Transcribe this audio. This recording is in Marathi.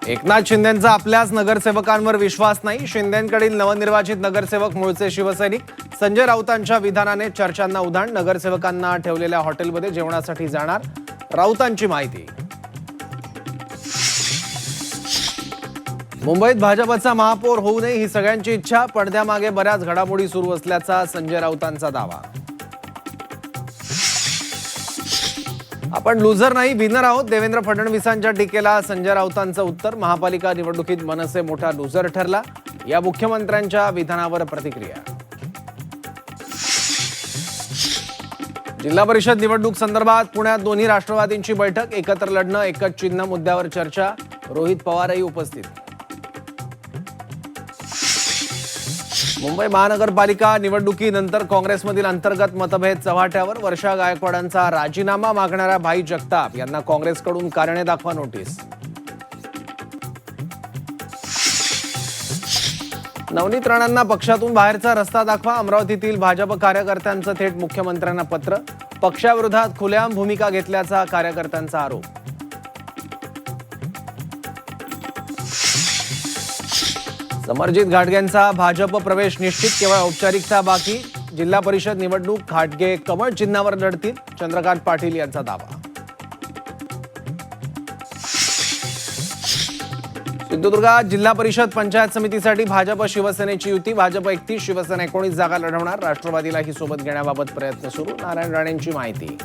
एकनाथ शिंदेंचा आपल्याच नगरसेवकांवर विश्वास नाही. शिंदेंकडील नवनिर्वाचित नगरसेवक मूळचे शिवसैनिक. संजय राऊतांच्या विधानाने चर्चांना उधाण. नगरसेवकांना ठेवलेल्या हॉटेलमध्ये जेवणासाठी जाणार. राऊतांची माहिती. मुंबईत भाजपचा महापौर होऊ नये ही सगळ्यांची इच्छा. पडद्यामागे बऱ्याच घडामोडी सुरू असल्याचा संजय राऊतांचा दावा. आपण लुझर नाही विनर आहोत. देवेंद्र फडणवीसांच्या टीकेला संजय राऊतांचं उत्तर. महापालिका निवडणुकीत मनसे मोठा लुझर ठरला. या मुख्यमंत्र्यांच्या विधानावर प्रतिक्रिया. जिल्हा परिषद निवडणूक संदर्भात पुण्यात दोन्ही राष्ट्रवादींची बैठक. एकत्र लढणं एकच चिन्ह मुद्द्यावर चर्चा. रोहित पवारही उपस्थित. मुंबई महानगरपालिका निवडणुकीनंतर काँग्रेसमधील अंतर्गत मतभेद चव्हाट्यावर. वर्षा गायकवाडांचा राजीनामा मागणाऱ्या भाई जगताप यांना काँग्रेसकडून कारणे दाखवा नोटीस. नवनीत राणांना पक्षातून बाहेरचा रस्ता दाखवा. अमरावतीतील भाजप कार्यकर्त्यांचं थेट मुख्यमंत्र्यांना पत्र. पक्षाविरोधात खुलेआम भूमिका घेतल्याचा कार्यकर्त्यांचा आरोप. समरजित घाटगेंचा भाजप प्रवेश निश्चित. केवळ औपचारिकता बाकी. जिल्हा परिषद निवडणूक घाटगे कमळ चिन्हावर लढतील. चंद्रकांत पाटील यांचा दावा. सिंधुदुर्गात जिल्हा परिषद पंचायत समितीसाठी भाजप शिवसेनेची युती. भाजप 31, शिवसेना 19 जागा लढवणार. राष्ट्रवादीलाही सोबत घेण्याबाबत प्रयत्न सुरू. नारायण राणेंची माहिती.